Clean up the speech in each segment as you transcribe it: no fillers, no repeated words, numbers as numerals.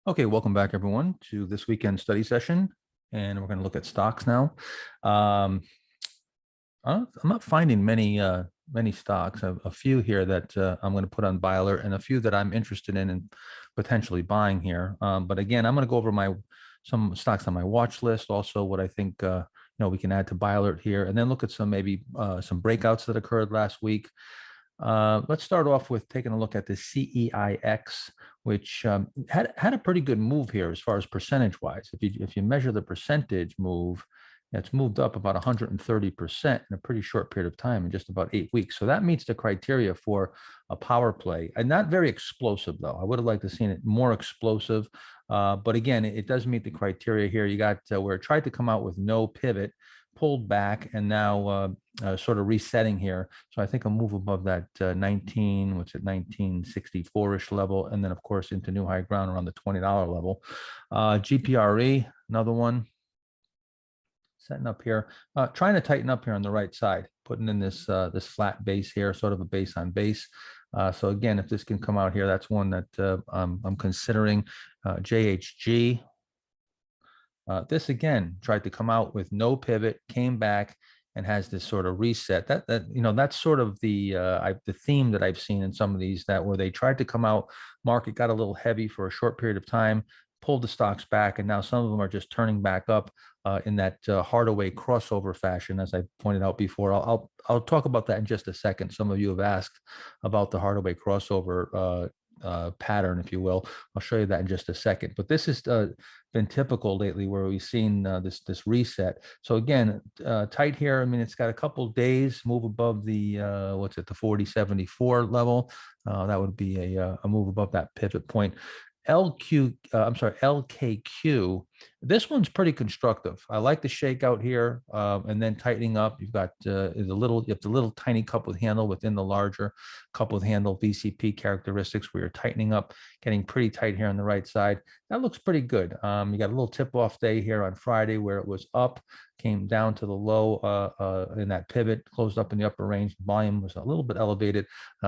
Okay, welcome back everyone to this weekend study session, and we're going to look at stocks now. Um, I'm not finding many stocks. A few here that I'm going to put on buy alert, and a few that I'm interested in and potentially buying here. But again, I'm going to go over some stocks on my watch list, also what I think we can add to buy alert here, and then look at some breakouts that occurred last week. Let's start off with taking a look at the CEIX, which had a pretty good move here as far as percentage wise. If you measure the percentage move, it's moved up about 130% in a pretty short period of time, in just about 8 weeks. So that meets the criteria for a power play, and not very explosive though. I would have liked to seen it more explosive, but again, it does meet the criteria here. You got where it tried to come out with no pivot, pulled back, and now sort of resetting here. So I think a move above that 1964-ish level, and then of course into new high ground around the $20 level. GPRE, another one setting up here, trying to tighten up here on the right side, putting in this flat base here, sort of a base on base. So again, if this can come out here, that's one that I'm considering. JHG. This again tried to come out with no pivot, came back, and has this sort of reset. That's sort of the theme that I've seen in some of these, that where they tried to come out, market got a little heavy for a short period of time, pulled the stocks back, and now some of them are just turning back up in that Hardaway crossover fashion, as I pointed out before. I'll talk about that in just a second. Some of you have asked about the Hardaway crossover pattern, if you will. I'll show you that in just a second. But this has been typical lately, where we've seen this reset. So again, tight here. I mean, it's got a couple days move above the the 4074 level. That would be a move above that pivot point. LKQ. This one's pretty constructive. I like the shakeout here, and then tightening up. You've got you have the little tiny cup with handle within the larger cup with handle VCP characteristics, where you're tightening up, getting pretty tight here on the right side. That looks pretty good. You got a little tip off day here on Friday where it was up, came down to the low in that pivot, closed up in the upper range. Volume was a little bit elevated,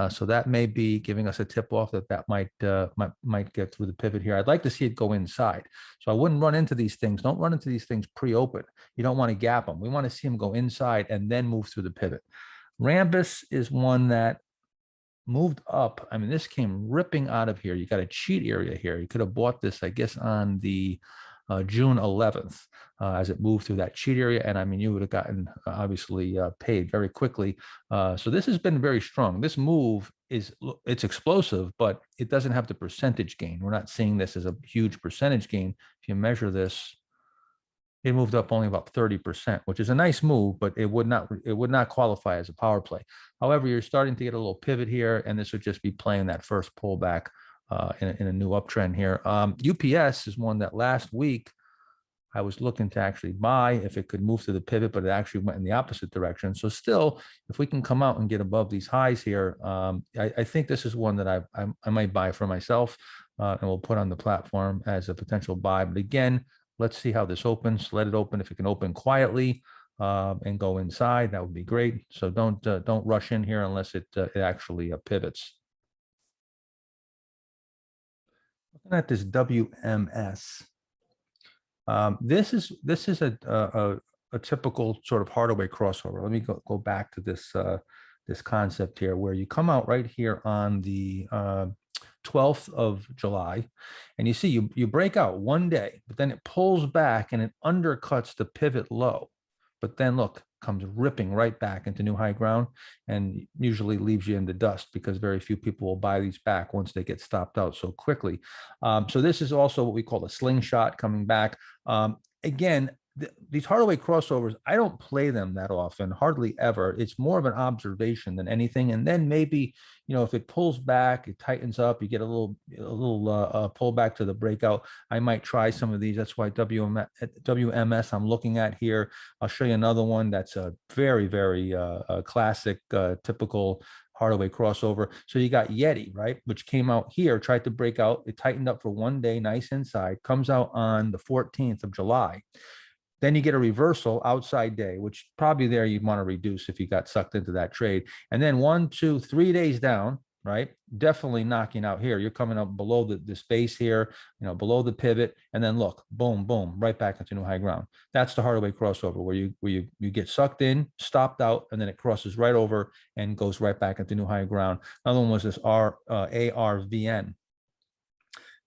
so that may be giving us a tip off that might get through the pivot here. I'd like to see it go inside, so I wouldn't run into these things. Don't run into these things pre-open. You don't want to gap them. We want to see them go inside and then move through the pivot. Rambus is one that moved up. I mean, this came ripping out of here. You got a cheat area here. You could have bought this, I guess, on the June 11th as it moved through that cheat area. And I mean, you would have gotten obviously paid very quickly. So this has been very strong. This move it's explosive, but it doesn't have the percentage gain. We're not seeing this as a huge percentage gain. If you measure this, it moved up only about 30%, which is a nice move, but it would not qualify as a power play. However, you're starting to get a little pivot here, and this would just be playing that first pullback in a new uptrend here. UPS is one that last week I was looking to actually buy if it could move to the pivot, but it actually went in the opposite direction. So still, if we can come out and get above these highs here, I think this is one that I might buy for myself, and we'll put on the platform as a potential buy. But again, let's see how this opens. Let it open. If it can open quietly and go inside, that would be great. So don't rush in here unless it actually pivots. Looking at this WMS. This is a typical sort of Hardaway crossover. Let me go back to this concept here, where you come out right here on the 12th of July, and you see you break out one day, but then it pulls back and it undercuts the pivot low. But then look, comes ripping right back into new high ground, and usually leaves you in the dust, because very few people will buy these back once they get stopped out so quickly. So this is also what we call a slingshot coming back. Again, these Hardaway crossovers, I don't play them that often, hardly ever. It's more of an observation than anything. And then maybe, if it pulls back, it tightens up, you get a little pullback to the breakout. I might try some of these. That's why WMS I'm looking at here. I'll show you another one that's a very, very classic, typical Hardaway crossover. So you got Yeti, right, which came out here, tried to break out. It tightened up for one day, nice inside, comes out on the 14th of July. Then you get a reversal outside day, which probably there you'd want to reduce if you got sucked into that trade. And then 1, 2, 3 days down, right? Definitely knocking out here. You're coming up below the space here, below the pivot, and then look, boom, boom, right back into new high ground. That's the Hardaway crossover where you get sucked in, stopped out, and then it crosses right over and goes right back into new high ground. Another one was this ARVN.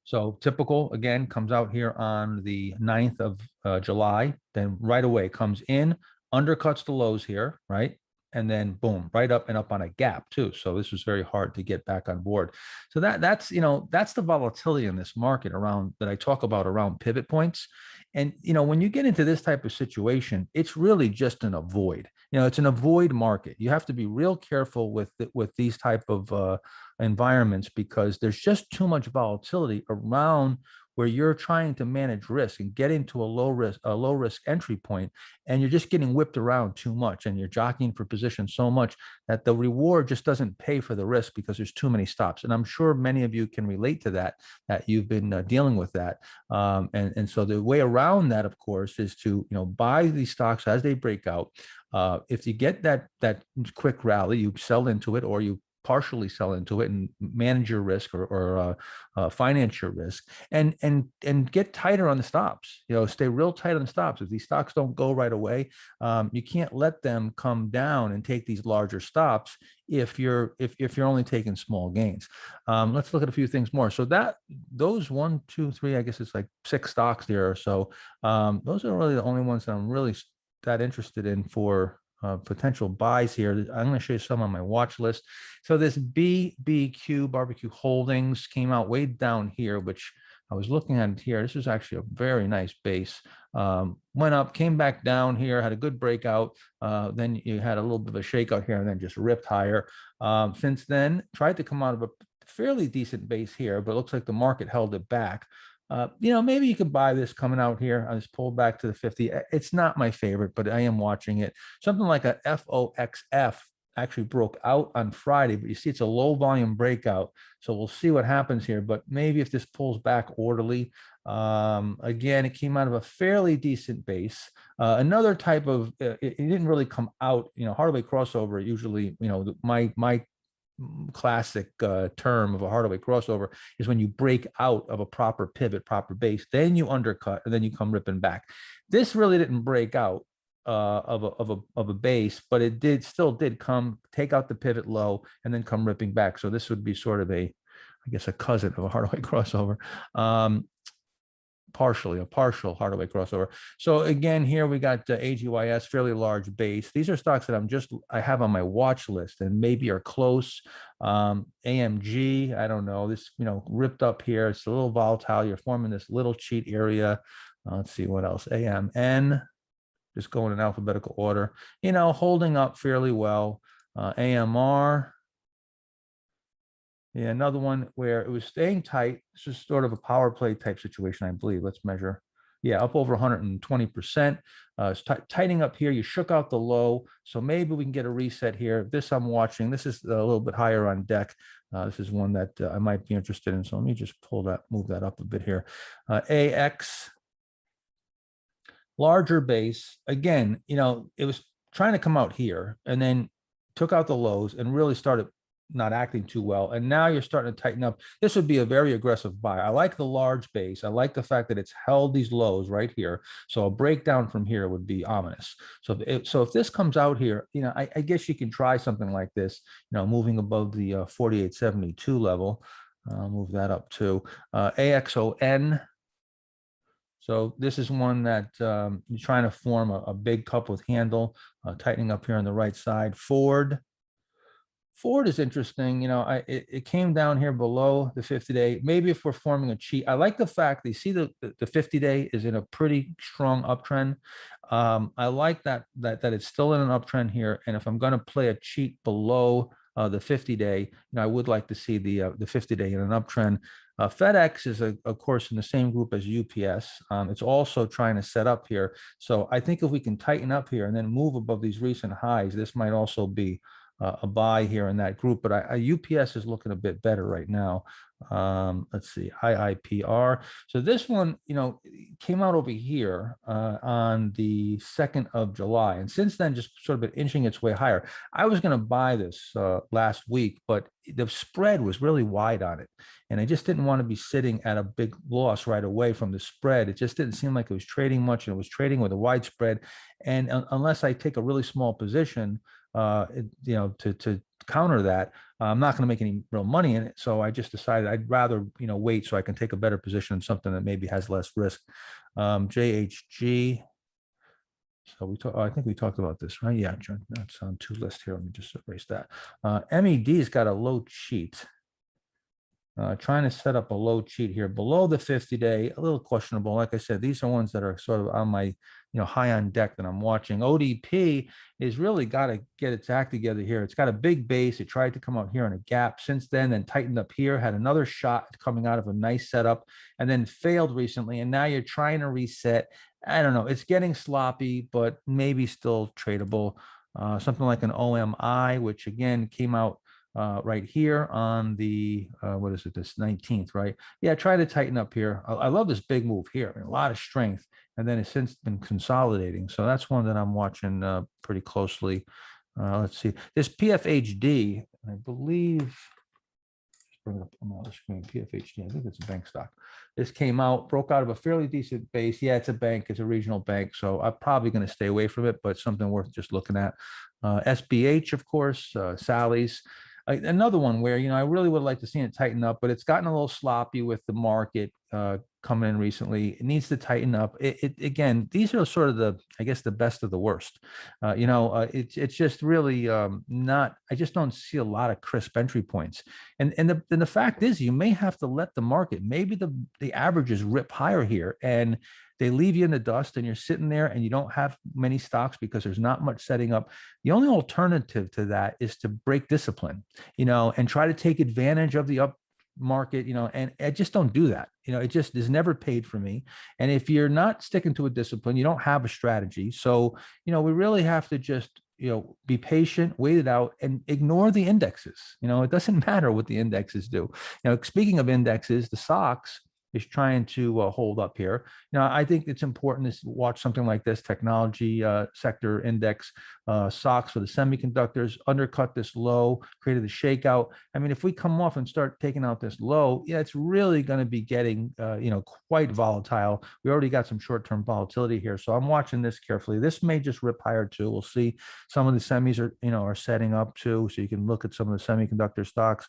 So typical, again, comes out here on the 9th of July, then right away comes in, undercuts the lows here, right? And then boom, right up and up on a gap too. So this was very hard to get back on board. So that's the volatility in this market around that I talk about around pivot points. And when you get into this type of situation, it's really just an avoid. It's an avoid market. You have to be real careful with these type of environments because there's just too much volatility around where you're trying to manage risk and get into a low risk entry point, and you're just getting whipped around too much and you're jockeying for position so much that the reward just doesn't pay for the risk because there's too many stops. And I'm sure many of you can relate to that you've been dealing with that. And so the way around that, of course, is to buy these stocks as they break out. If you get that quick rally, you sell into it or you partially sell into it and manage your risk or finance your risk and get tighter on the stops. Stay real tight on the stops. If these stocks don't go right away, you can't let them come down and take these larger stops if you're only taking small gains. Let's look at a few things more. So those 1, 2, 3, I guess it's like 6 stocks there or so. Those are really the only ones that I'm really that interested in for potential buys here. I'm going to show you some on my watch list. So this BBQ Barbecue Holdings came out way down here, which I was looking at it here. This is actually a very nice base. Went up, came back down here, had a good breakout. Then you had a little bit of a shakeout here and then just ripped higher. Since then, tried to come out of a fairly decent base here, but it looks like the market held it back. Maybe you could buy this coming out here. I just pulled back to the 50. It's not my favorite, but I am watching it. Something like a FOXF actually broke out on Friday, but you see it's a low volume breakout. So we'll see what happens here. But maybe if this pulls back orderly, again, it came out of a fairly decent base. Another type of, it didn't really come out, Hardaway crossover, usually, my classic term of a Hardaway crossover is when you break out of a proper pivot, proper base, then you undercut, and then you come ripping back. This really didn't break out of a base, but it still did come take out the pivot low and then come ripping back. So this would be sort of a cousin of a Hardaway crossover. A partial Hardaway crossover. So again, here we got AGYS, fairly large base. These are stocks that I have on my watch list and maybe are close. AMG, I don't know. This, ripped up here. It's a little volatile. You're forming this little cheat area. Let's see what else. AMN, just going in alphabetical order. Holding up fairly well. AMR. Yeah, another one where it was staying tight. This is sort of a power play type situation, I believe. Let's measure. Yeah, up over 120%. It's tightening up here. You shook out the low. So maybe we can get a reset here. This I'm watching. This is a little bit higher on deck. This is one that I might be interested in. So let me just move that up a bit here. AX, larger base. Again, it was trying to come out here and then took out the lows and really started not acting too well. And now you're starting to tighten up. This would be a very aggressive buy. I like the large base. I like the fact that it's held these lows right here. So a breakdown from here would be ominous. So if this comes out here, I guess you can try something like this, moving above the 4872 level. I'll move that up to AXON. So this is one that you're trying to form a big cup with handle, tightening up here on the right side. Ford is interesting. It came down here below the 50-day. Maybe if we're forming a cheat, I like the fact they see the 50-day is in a pretty strong uptrend. I like that it's still in an uptrend here. And if I'm going to play a cheat below the 50-day, I would like to see the 50-day in an uptrend. FedEx is, of course, in the same group as UPS. It's also trying to set up here. So I think if we can tighten up here and then move above these recent highs, this might also be a buy here in that group, but UPS is looking a bit better right now. Let's see, IIPR. So this one, came out over here on the 2nd of July, and since then just sort of been inching its way higher. I was going to buy this last week, but the spread was really wide on it, and I just didn't want to be sitting at a big loss right away from the spread. It just didn't seem like it was trading much, and it was trading with a wide spread. And unless I take a really small position, to counter that, I'm not going to make any real money in it. So I just decided I'd rather, wait so I can take a better position in something that maybe has less risk. JHG. So I think we talked about this, right? Yeah, that's on 2 list here. Let me just erase that. MED's got a low cheat. Trying to set up a low cheat here below the 50-day, a little questionable. Like I said, these are ones that are sort of on my, high on deck that I'm watching. ODP is really got to get its act together here. It's got a big base. It tried to come out here on a gap since then tightened up here, had another shot coming out of a nice setup, and then failed recently. And now you're trying to reset. I don't know. It's getting sloppy, but maybe still tradable. Something like an OMI, which again came out right here on the what is it, this 19th, right? Yeah, try to tighten up here. I love this big move here. I mean, a lot of strength, and then it's since been consolidating. So that's one that I'm watching pretty closely. Let's see, this PFHD, I believe. Just bring it up on the screen. PFHD, I think it's a bank stock. This came out, broke out of a fairly decent base. Yeah, it's a bank, it's a regional bank, so I'm probably going to stay away from it, but something worth just looking at. SBH, of course, Sally's. Another one where, I really would like to see it tighten up, but it's gotten a little sloppy with the market coming in recently. It needs to tighten up. Again, these are sort of I guess, the best of the worst. It's just really not. I just don't see a lot of crisp entry points. And the fact is, you may have to let the market. Maybe the averages rip higher here, and they leave you in the dust, and you're sitting there and you don't have many stocks because there's not much setting up. The only alternative to that is to break discipline, and try to take advantage of the up market, and I just don't do that. It just is never paid for me. And if you're not sticking to a discipline, you don't have a strategy. So, we really have to just, be patient, wait it out, and ignore the indexes. It doesn't matter what the indexes do. Speaking of indexes, the SOX is trying to hold up here. I think it's important to watch something like this technology sector index, SOX for the semiconductors, undercut this low, created a shakeout. I mean, if we come off and start taking out this low, yeah, it's really going to be getting, quite volatile. We already got some short-term volatility here. So I'm watching this carefully. This may just rip higher too. We'll see. Some of the semis are setting up too. So you can look at some of the semiconductor stocks.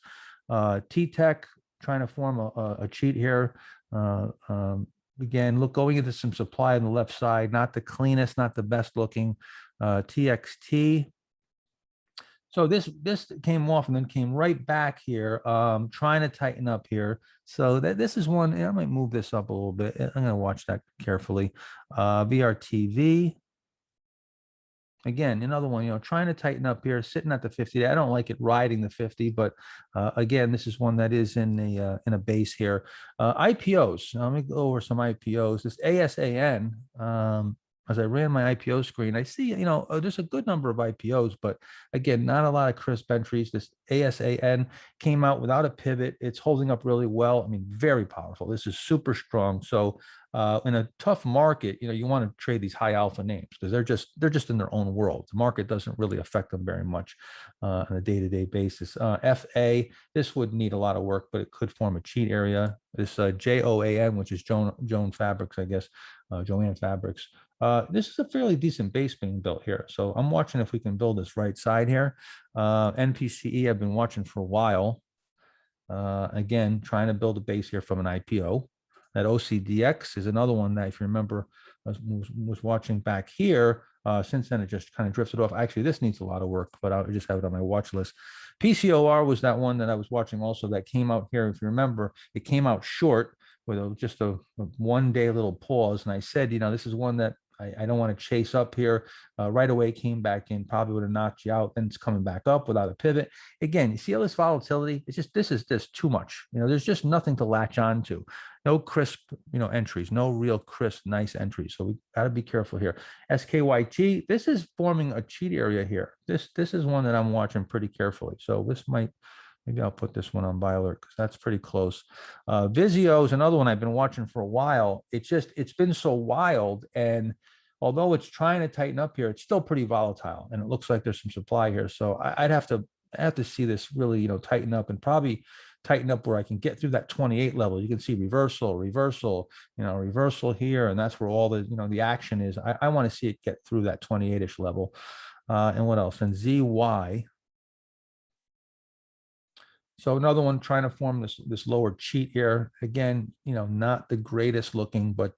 T-Tech, trying to form a cheat here. Again, going into some supply on the left side, not the cleanest, not the best looking. TXT. So this came off and then came right back here, trying to tighten up here. So this is one, I might move this up a little bit. I'm going to watch that carefully. VRTV. Again, another one, trying to tighten up here, sitting at the 50. I don't like it riding the 50, but again, this is one that is in a base here. IPOs. Let me go over some IPOs. This ASAN. As I ran my IPO screen, I see, there's a good number of IPOs, but again, not a lot of crisp entries. This ASAN came out without a pivot. It's holding up really well. I mean, very powerful. This is super strong. So in a tough market, you want to trade these high alpha names because they're just in their own world. The market doesn't really affect them very much on a day-to-day basis. FA, this would need a lot of work, but it could form a cheat area. This JOAN, which is Joan Fabrics, I guess, Joanne Fabrics. This is a fairly decent base being built here. So I'm watching if we can build this right side here. NPCE, I've been watching for a while. Again, trying to build a base here from an IPO. That OCDX is another one that, if you remember, I was watching back here. Since then, it just kind of drifted off. Actually, this needs a lot of work, but I just have it on my watch list. PCOR was that one that I was watching also that came out here. If you remember, it came out short with just a one-day little pause. And I said, this is one that I don't want to chase up here. Right away came back in, probably would have knocked you out. Then it's coming back up without a pivot. Again, you see all this volatility? It's just, this is just too much. There's just nothing to latch on to. No crisp, entries, no real crisp, nice entries. So we got to be careful here. SKYT, this is forming a cheat area here. This is one that I'm watching pretty carefully. So this might, maybe I'll put this one on buy alert because that's pretty close. Vizio is another one I've been watching for a while. It's been so wild, and although it's trying to tighten up here, it's still pretty volatile, and it looks like there's some supply here. So I'd have to see this really, tighten up, and probably tighten up where I can get through that 28 level. You can see reversal, reversal here, and that's where all the, the action is. I want to see it get through that 28-ish level. And what else? And ZY. So another one trying to form this lower cheat here. Again, not the greatest looking, but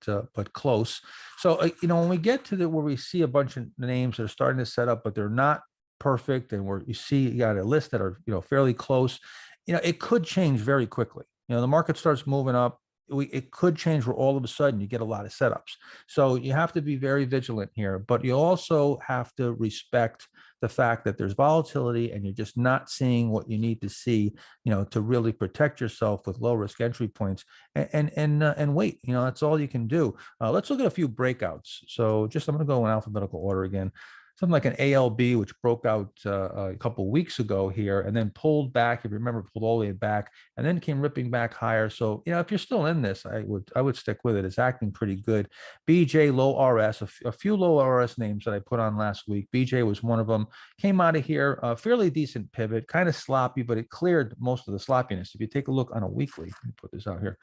close. So when we get to where we see a bunch of names that are starting to set up, but they're not perfect, and where you got a list that are fairly close, it could change very quickly. The market starts moving up. It could change where all of a sudden you get a lot of setups. So you have to be very vigilant here, but you also have to respect the fact that there's volatility, and you're just not seeing what you need to see, to really protect yourself with low risk entry points, and wait. That's all you can do. Let's look at a few breakouts. So I'm going to go in alphabetical order again. Something like an ALB, which broke out a couple of weeks ago here, and then pulled back. If you remember, pulled all the way back, and then came ripping back higher. So if you're still in this, I would stick with it. It's acting pretty good. BJ low RS, a few low RS names that I put on last week. BJ was one of them. Came out of here, a fairly decent pivot, kind of sloppy, but it cleared most of the sloppiness. If you take a look on a weekly, let me put this out here,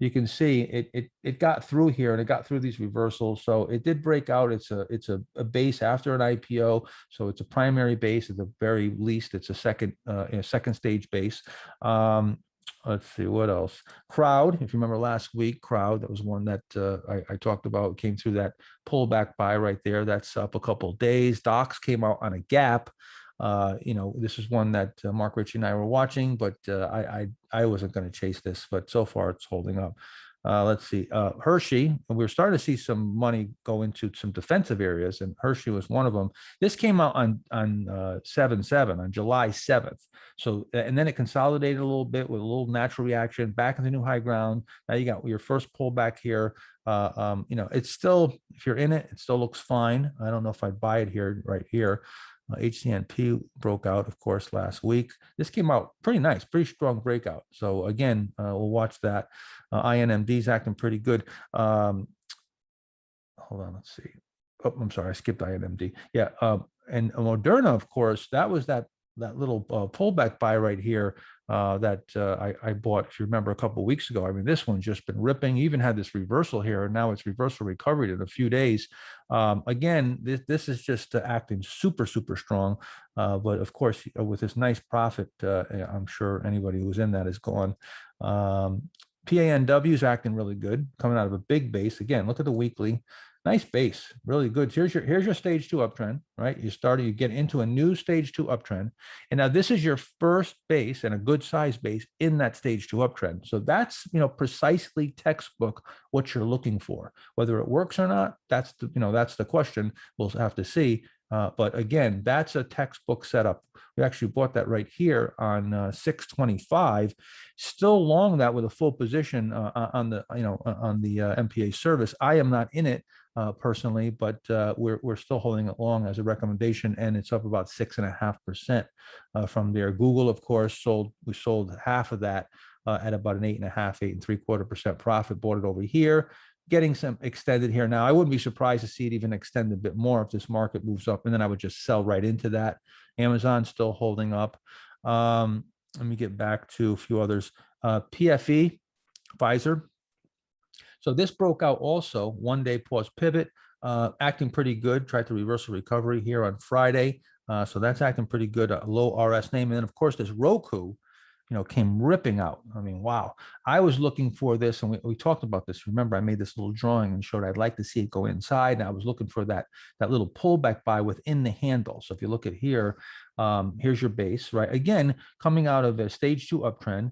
you can see it got through here, and it got through these reversals. So it did break out. It's a base after an IPO. So it's a primary base at the very least. It's a second stage base. Let's see what else. Crowd, if you remember last week, Crowd, that was one that I talked about, came through that pullback buy right there. That's up a couple of days. Docs came out on a gap. This is one that Mark Ritchie and I were watching, but I wasn't going to chase this, but so far it's holding up. Let's see, Hershey, and we're starting to see some money go into some defensive areas, and Hershey was one of them. This came out on 7/7 on July 7th. So, and then it consolidated a little bit with a little natural reaction back into new high ground. Now you got your first pullback here. It's still, if you're in it, it still looks fine. I don't know if I'd buy it here, right here. HCNP broke out, of course, last week. This came out pretty nice, pretty strong breakout. So again, we'll watch that. INMD is acting pretty good. Hold on, let's see. Oh, I'm sorry, I skipped INMD. Yeah, and Moderna, of course, that was that little pullback buy right here that I bought, if you remember, a couple of weeks ago. I mean, this one's just been ripping. Even had this reversal here, and now it's reversal recovered in a few days. Again, this is just acting super, super strong. But of course, with this nice profit, I'm sure anybody who was in that is gone. PANW is acting really good, coming out of a big base. Again, look at the weekly. Nice base, really good. Here's your stage 2 uptrend, right? You get into a new stage 2 uptrend. And now this is your first base, and a good size base in that stage 2 uptrend. So that's, precisely textbook what you're looking for. Whether it works or not, that's the question. We'll have to see. But again, that's a textbook setup. We actually bought that right here on 625. Still long that with a full position on the MPA service. I am not in it personally, but we're still holding it long as a recommendation, and it's up about 6.5% from there. Google, of course, we sold half of that at about an 8.3% profit. Bought it over here, getting some extended here. Now, I wouldn't be surprised to see it even extend a bit more if this market moves up, and then I would just sell right into that. Amazon still holding up. Let me get back to a few others. PFE, Pfizer. So this broke out also, 1-day pause pivot, acting pretty good. Tried to reverse a recovery here on Friday. So that's acting pretty good. A low RS name. And then, of course, this Roku, came ripping out. I mean, wow. I was looking for this, and we talked about this. Remember, I made this little drawing and showed I'd like to see it go inside. And I was looking for that little pullback buy within the handle. So if you look at here, Here's your base, right? Again, coming out of a stage 2 uptrend,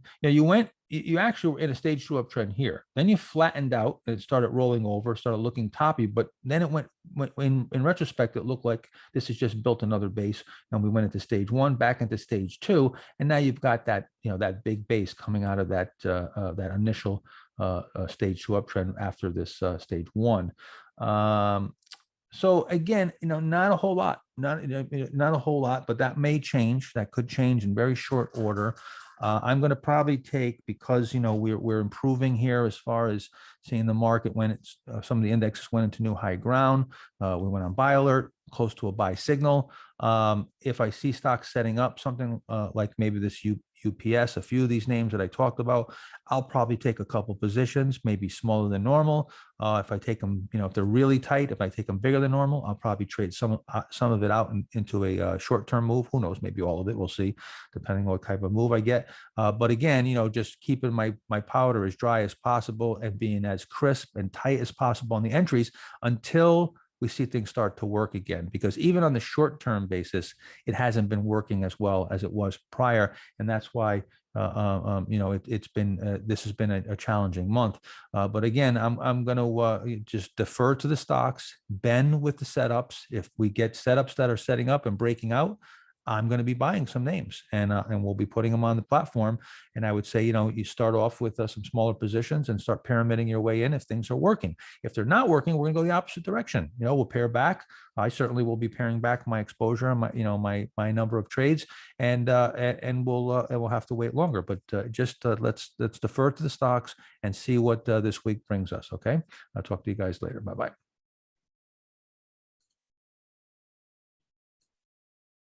you actually were in a stage 2 uptrend here. Then you flattened out and it started rolling over, started looking toppy, but then it went in retrospect, it looked like this is just built another base. And we went into stage 1, back into stage 2. And now you've got that, that big base coming out of that initial stage 2 uptrend after this stage 1. So again, not a whole lot, not a whole lot, but that may change. That could change in very short order. I'm going to probably take, because we're improving here as far as seeing the market when it's some of the indexes went into new high ground. We went on buy alert, close to a buy signal. If I see stocks setting up something like maybe this UPS, a few of these names that I talked about, I'll probably take a couple positions, maybe smaller than normal. If I take them, if they're really tight, if I take them bigger than normal, I'll probably trade some of it out into a short-term move. Who knows? Maybe all of it. We'll see, depending on what type of move I get. But again, just keeping my powder as dry as possible and being as crisp and tight as possible on the entries until we see things start to work again, because even on the short-term basis, it hasn't been working as well as it was prior. And that's why, this has been a challenging month. But again, I'm going to just defer to the stocks, bend with the setups. If we get setups that are setting up and breaking out, I'm going to be buying some names, and we'll be putting them on the platform. And I would say, you start off with some smaller positions and start pyramiding your way in if things are working. If they're not working, we're going to go the opposite direction. We'll pare back. I certainly will be paring back my exposure and my number of trades, and we'll have to wait longer. But let's defer to the stocks and see what this week brings us. Okay, I'll talk to you guys later. Bye bye.